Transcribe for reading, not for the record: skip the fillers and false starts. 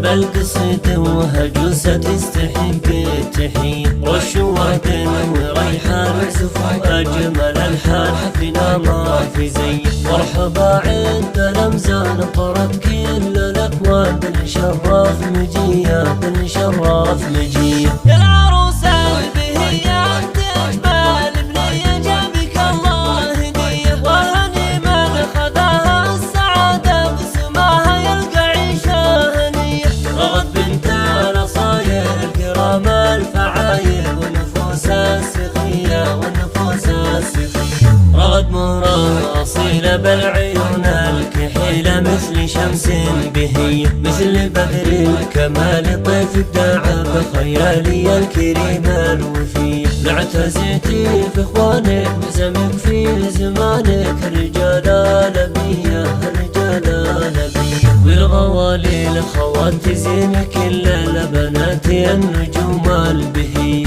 بالقصيد وهجوسة تستحق التحية، رشوات وريحان وزفاف أجمل الحان حفلنا ما في زي. مرحبا عند الأمزان طرت كل الأكوان بالشراف مجية بالشراف مجية. يا العروسة البهية عند أجمل بنية جابك الله هدية، وهني من خذاها السعادة بسماها يلقى عيشة هنية. رغد بنت الأصايل الكرام الفعايل والنفوس السخية والنفوس السخية. رغد مرة أصيلة بالعيون الكحيلة مثل شمس بهية، مثل بدر الكمال طيف ابداع بخيالي الكريمة الوفية. معتزتي في اخوانك بزمك في زمانك الرجال نبية الرجال نبية. والغوالي الخوات تزين كل البنات النجوم البهية.